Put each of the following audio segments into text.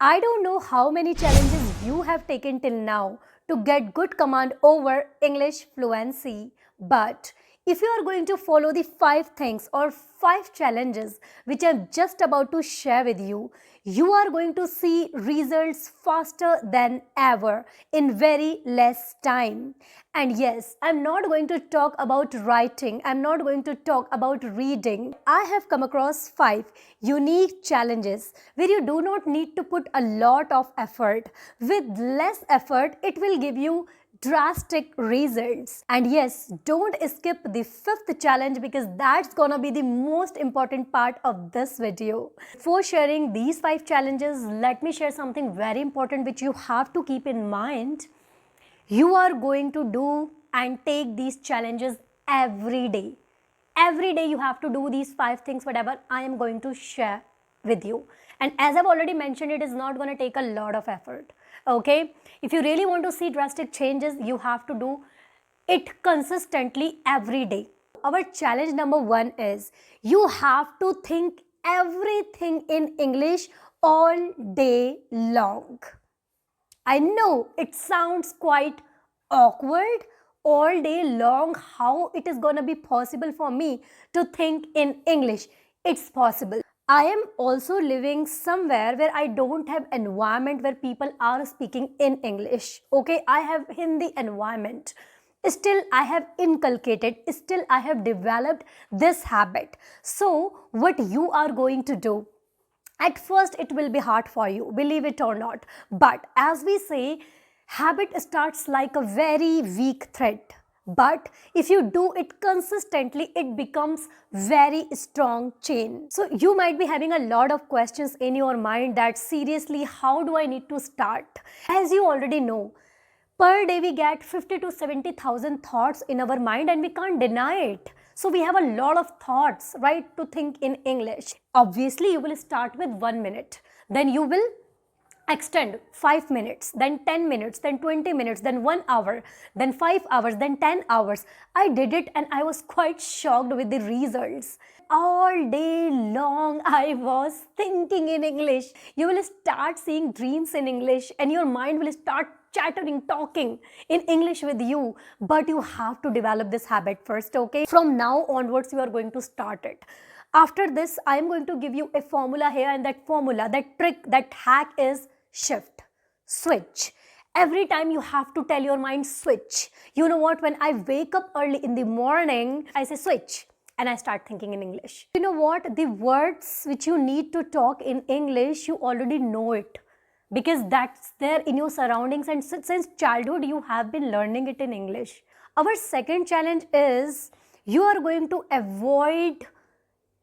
I don't know how many challenges you have taken till now to get good command over English fluency, but if you are going to follow the 5 things or 5 challenges which I'm just about to share with you are going to see results faster than ever in very less time. And yes, I'm not going to talk about writing, I'm not going to talk about reading. I have come across 5 unique challenges where you do not need to put a lot of effort. With less effort, it will give you drastic results. And yes, don't skip the 5th challenge because that's gonna be the most important part of this video. Before sharing these 5 challenges, let me share something very important which you have to keep in mind. You are going to do and take these challenges every day. Every day you have to do these 5 things, whatever I am going to share with you. And as I've already mentioned, it is not going to take a lot of effort. Okay, if you really want to see drastic changes, you have to do it consistently every day. Our challenge number 1 is you have to think everything in English all day long. I know it sounds quite awkward all day long. How it is going to be possible for me to think in English? It's possible. I am also living somewhere where I don't have environment where people are speaking in English. Okay, I have Hindi environment. Still, I have inculcated, still I have developed this habit. So, what you are going to do? At first, it will be hard for you, believe it or not. But as we say, habit starts like a very weak thread. But if you do it consistently, it becomes very strong chain. So you might be having a lot of questions in your mind that seriously, how do I need to start? As you already know, per day we get 50 to 70,000 thoughts in our mind and we can't deny it. So we have a lot of thoughts, right, to think in English. Obviously, you will start with 1 minute. Then you will extend 5 minutes, then 10 minutes, then 20 minutes, then 1 hour, then 5 hours, then 10 hours. I did it and I was quite shocked with the results. All day long I was thinking in English. You will start seeing dreams in English and your mind will start chattering, talking in English with you. But you have to develop this habit first, okay? From now onwards, you are going to start it. After this, I am going to give you a formula here, and that formula, that trick, that hack is shift, switch. Every time you have to tell your mind switch. You know what? When I wake up early in the morning, I say switch and I start thinking in English. You know what? The words which you need to talk in English, you already know it because that's there in your surroundings, and since childhood you have been learning it in English. Our second challenge is you are going to avoid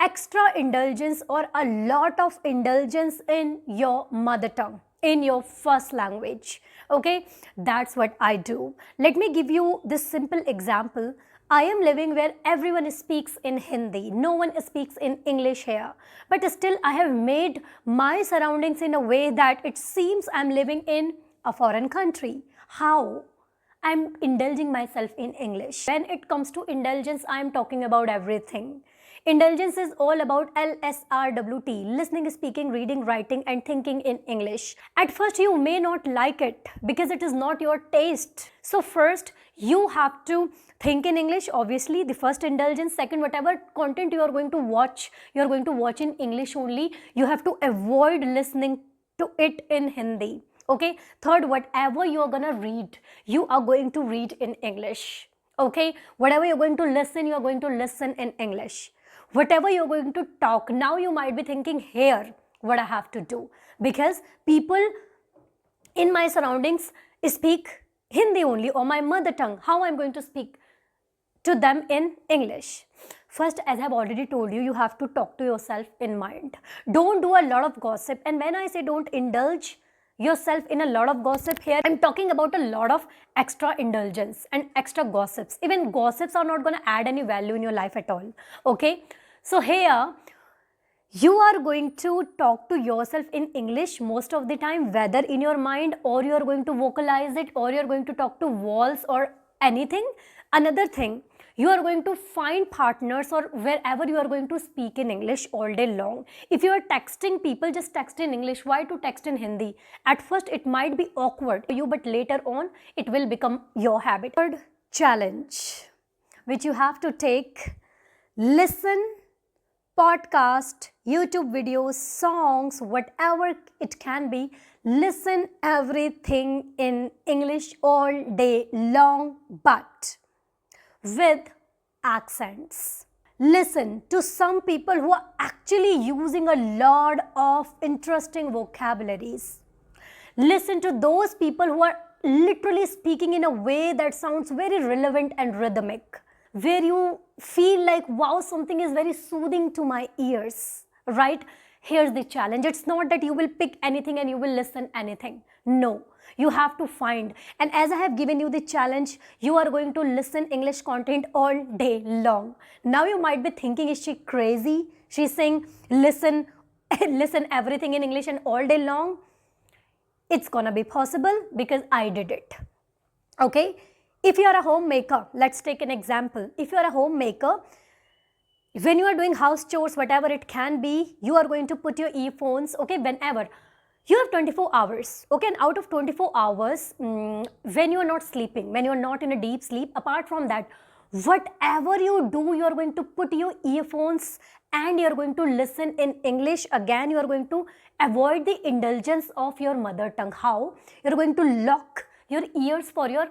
extra indulgence or a lot of indulgence in your mother tongue, in your first language. Okay, that's what I do. Let me give you this simple example. I am living where everyone speaks in Hindi. No one speaks in English here. But still, I have made my surroundings in a way that it seems I'm living in a foreign country. How? I'm indulging myself in English. When it comes to indulgence, I'm talking about everything. Indulgence is all about LSRWT, listening, speaking, reading, writing and thinking in English. At first you may not like it because it is not your taste. So first you have to think in English, obviously the first indulgence. Second, whatever content you are going to watch in English only. You have to avoid listening to it in Hindi. Okay. Third, whatever you are gonna read, you are going to read in English. Okay. Whatever you're going to listen, you are going to listen in English. Whatever you're going to talk, now you might be thinking here what I have to do, because people in my surroundings speak Hindi only or my mother tongue. How I'm going to speak to them in English? First, as I've already told you, you have to talk to yourself in mind. Don't do a lot of gossip. And when I say don't indulge yourself in a lot of gossip, here I'm talking about a lot of extra indulgence and extra gossips. Even gossips are not going to add any value in your life at all. Okay, so here you are going to talk to yourself in English most of the time, whether in your mind or you are going to vocalize it or you are going to talk to walls or anything. Another thing, You are going to find partners or wherever you are going to speak in English all day long. If you are texting people, just text in English. Why to text in Hindi? At first, it might be awkward for you, but later on, it will become your habit. Third challenge, which you have to take: listen podcast, YouTube videos, songs, whatever it can be. Listen everything in English all day long, but with accents. Listen to some people who are actually using a lot of interesting vocabularies. Listen to those people who are literally speaking in a way that sounds very relevant and rhythmic, where you feel like, wow, something is very soothing to my ears, right? Here's the challenge. It's not that you will pick anything and you will listen anything. No, you have to find. And as I have given you the challenge, you are going to listen English content all day long. Now you might be thinking, is she crazy? She's saying, listen everything in English and all day long. It's gonna be possible because I did it. Okay? If you are a homemaker, let's take an example. If you are a homemaker, when you are doing house chores, whatever it can be, you are going to put your earphones, okay, whenever. You have 24 hours, okay, and out of 24 hours, when you are not sleeping, when you are not in a deep sleep, apart from that, whatever you do, you are going to put your earphones and you are going to listen in English. Again, you are going to avoid the indulgence of your mother tongue. How? You are going to lock your ears for your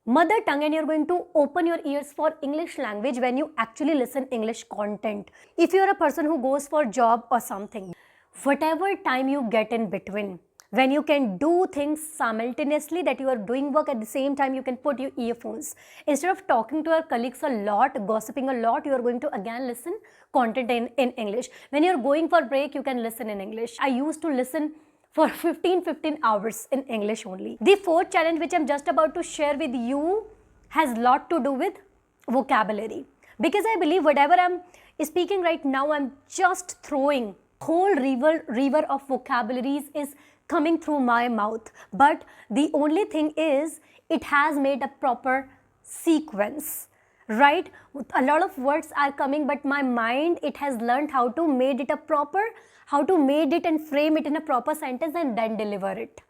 mother tongue and you're going to open your ears for English language when you actually listen English content. If you're a person who goes for job or something, whatever time you get in between, when you can do things simultaneously, that you are doing work at the same time, you can put your earphones. Instead of talking to your colleagues a lot, gossiping a lot, you are going to again listen content in English. When you're going for break, you can listen in English. I used to listen for 15 hours in English only. The fourth challenge which I'm just about to share with you has a lot to do with vocabulary. Because I believe whatever I'm speaking right now, I'm just throwing whole river of vocabularies is coming through my mouth. But the only thing is, it has made a proper sequence. Right? A lot of words are coming, but my mind, it has learned how to made it a proper, how to made it and frame it in a proper sentence and then deliver it.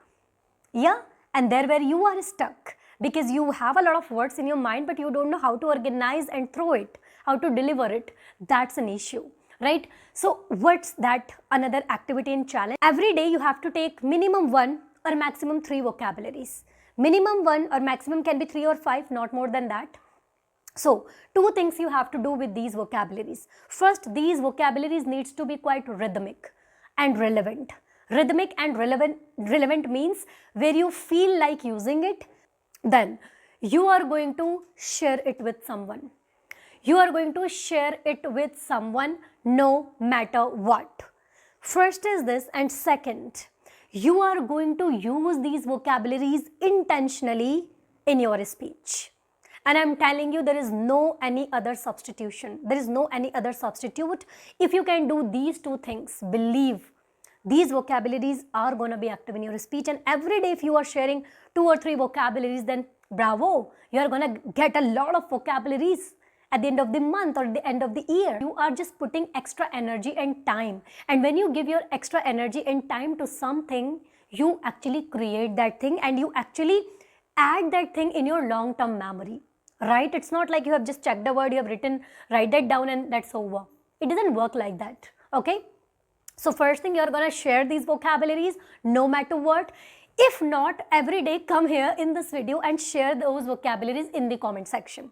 Yeah? And there where you are stuck, because you have a lot of words in your mind, but you don't know how to organize and throw it, how to deliver it. That's an issue, right? So what's that? Another activity and challenge. Every day you have to take minimum 1 or maximum 3 vocabularies. Minimum 1 or maximum can be 3 or 5, not more than that. So, 2 things you have to do with these vocabularies. First, these vocabularies needs to be quite rhythmic and relevant. Rhythmic and relevant means where you feel like using it, then you are going to share it with someone. You are going to share it with someone no matter what. First is this, and second, you are going to use these vocabularies intentionally in your speech. And I'm telling you, there is no any other substitution. There is no any other substitute. If you can do these 2 things, believe these vocabularies are going to be active in your speech. And every day if you are sharing 2 or 3 vocabularies, then bravo, you are going to get a lot of vocabularies at the end of the month or the end of the year. You are just putting extra energy and time. And when you give your extra energy and time to something, you actually create that thing and you actually add that thing in your long-term memory. Right? It's not like you have just checked the word, you have written, write that down and that's over. It doesn't work like that. Okay? So first thing, you're going to share these vocabularies no matter what. If not, every day come here in this video and share those vocabularies in the comment section.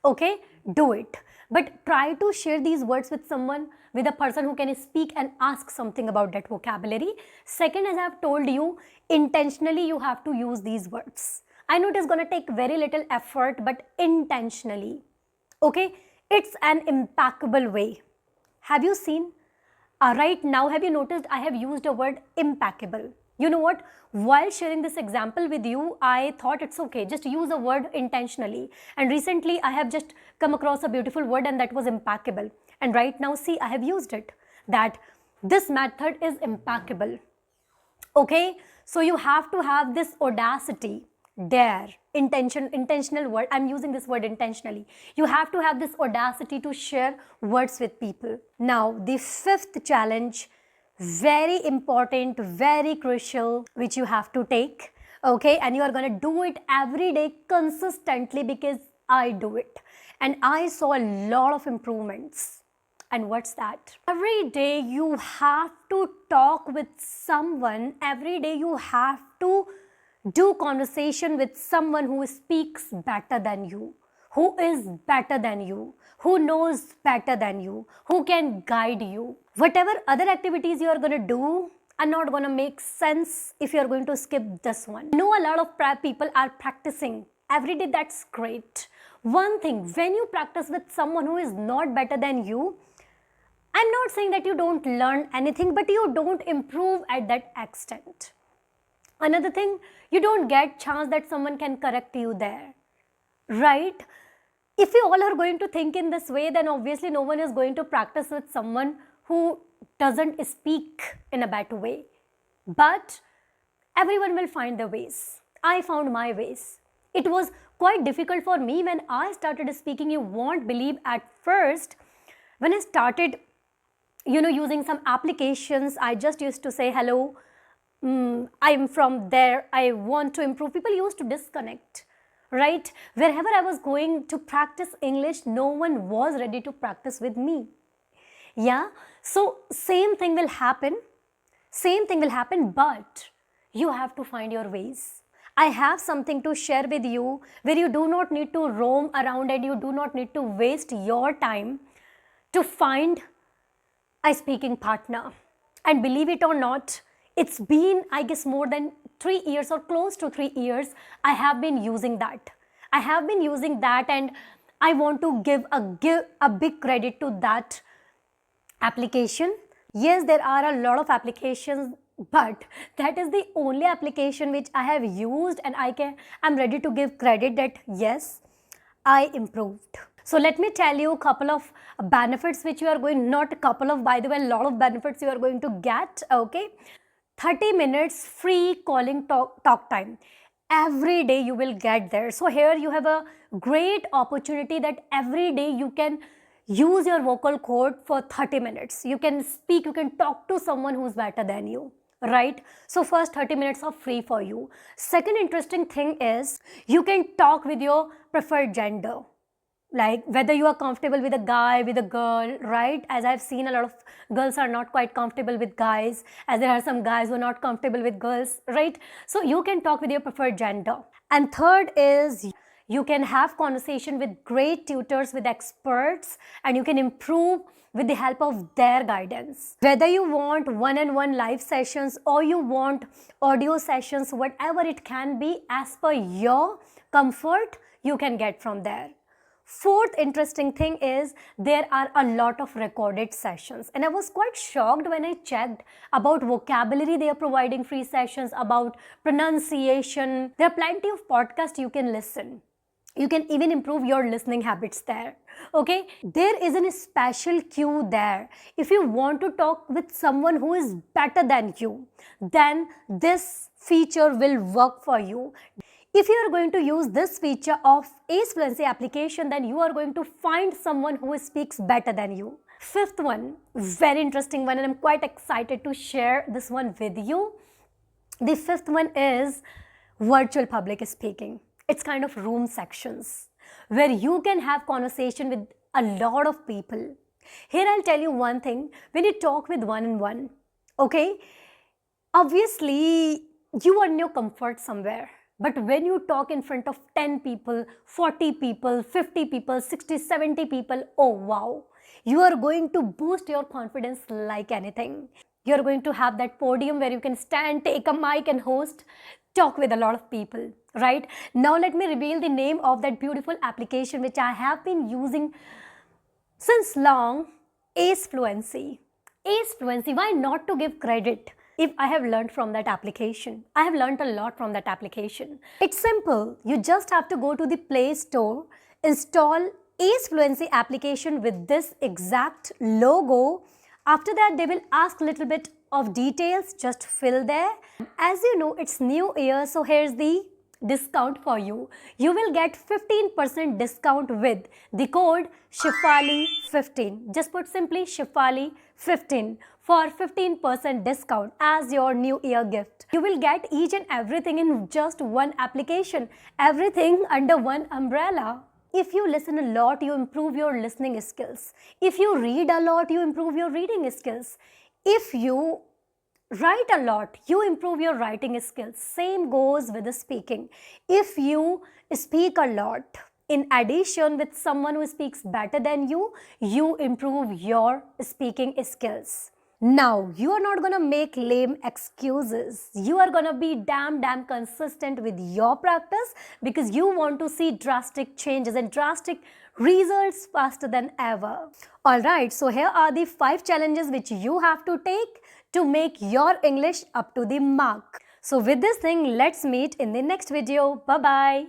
Okay? Do it. But try to share these words with someone, with a person who can speak and ask something about that vocabulary. Second, as I have told you, intentionally you have to use these words. I know it is going to take very little effort, but intentionally. Okay? It's an impeccable way. Have you seen? Right now, have you noticed I have used a word impeccable? You know what? While sharing this example with you, I thought it's okay. Just use a word intentionally. And recently, I have just come across a beautiful word and that was impeccable. And right now, see, I have used it. That this method is impeccable. Okay? So you have to have this audacity, dare, intentional word. I'm using this word intentionally. You have to have this audacity to share words with people. Now, the fifth challenge, very important, very crucial, which you have to take, okay? And you are going to do it every day consistently, because I do it and I saw a lot of improvements. And what's that? Every day you have to talk with someone. Every day you have to do conversation with someone who speaks better than you, who is better than you, who knows better than you, who can guide you. Whatever other activities you are going to do are not going to make sense if you are going to skip this one. I know a lot of people are practicing every day. That's great. One thing, when you practice with someone who is not better than you, I'm not saying that you don't learn anything, but you don't improve at that extent. Another thing, you don't get chance that someone can correct you there, right? If you all are going to think in this way, then obviously no one is going to practice with someone who doesn't speak in a better way. But everyone will find their ways. I found my ways. It was quite difficult for me when I started speaking. You won't believe, at first, when I started using some applications, I just used to say, hello, I'm from there, I want to improve. People used to disconnect, right? Wherever I was going to practice English, no one was ready to practice with me. Yeah, so same thing will happen, but you have to find your ways. I have something to share with you where you do not need to roam around and you do not need to waste your time to find a speaking partner. And believe it or not, it's been, I guess, more than 3 years or close to 3 years, I have been using that. And I want to give a big credit to that application. Yes, there are a lot of applications, but that is the only application which I have used, and I'm ready to give credit that yes, I improved. So let me tell you a couple of benefits which you are going, not a couple of, by the way, a lot of benefits you are going to get, okay? 30 minutes free calling talk time. Every day you will get there. So here you have a great opportunity that every day you can use your vocal cord for 30 minutes. You can speak, you can talk to someone who's better than you, right? So first 30 minutes are free for you. Second interesting thing is you can talk with your preferred gender. Like whether you are comfortable with a guy, with a girl, right? As I've seen, a lot of girls are not quite comfortable with guys, as there are some guys who are not comfortable with girls, right? So you can talk with your preferred gender. And third is you can have conversation with great tutors, with experts, and you can improve with the help of their guidance. Whether you want one-on-one live sessions or you want audio sessions, whatever it can be, as per your comfort, you can get from there. Fourth interesting thing is there are a lot of recorded sessions, and I was quite shocked when I checked about vocabulary. They are providing free sessions about pronunciation. There are plenty of podcasts you can listen. You can even improve your listening habits there, okay? There is a special cue there. If you want to talk with someone who is better than you, then this feature will work for you. If you are going to use this feature of Ace Fluency application, then you are going to find someone who speaks better than you. Fifth one, very interesting one, and I'm quite excited to share this one with you. The fifth one is virtual public speaking. It's kind of room sections where you can have conversation with a lot of people. Here I'll tell you one thing, when you talk with one-on-one, okay, obviously you are in your comfort somewhere. But when you talk in front of 10 people, 40 people, 50 people, 60, 70 people, oh wow, you are going to boost your confidence like anything. You're going to have that podium where you can stand, take a mic and host, talk with a lot of people, right? Now let me reveal the name of that beautiful application which I have been using since long, Ace Fluency. Ace Fluency, why not to give credit? If I have learned from that application. I have learned a lot from that application. It's simple. You just have to go to the Play Store, install Ace Fluency application with this exact logo. After that, they will ask a little bit of details, just fill there. As you know, it's New Year, so here's the discount for you. You will get 15% discount with the code Shifali15. Just put simply Shifali15 for 15% discount as your new year gift. You will get each and everything in just one application, everything under one umbrella. If you listen a lot, you improve your listening skills. If you read a lot, you improve your reading skills. If you write a lot, you improve your writing skills. Same goes with the speaking. If you speak a lot, in addition with someone who speaks better than you improve your speaking skills. Now, you are not gonna make lame excuses. You are gonna be damn consistent with your practice because you want to see drastic changes and drastic results faster than ever. Alright, so here are the 5 challenges which you have to take to make your English up to the mark. So with this thing, let's meet in the next video. Bye-bye.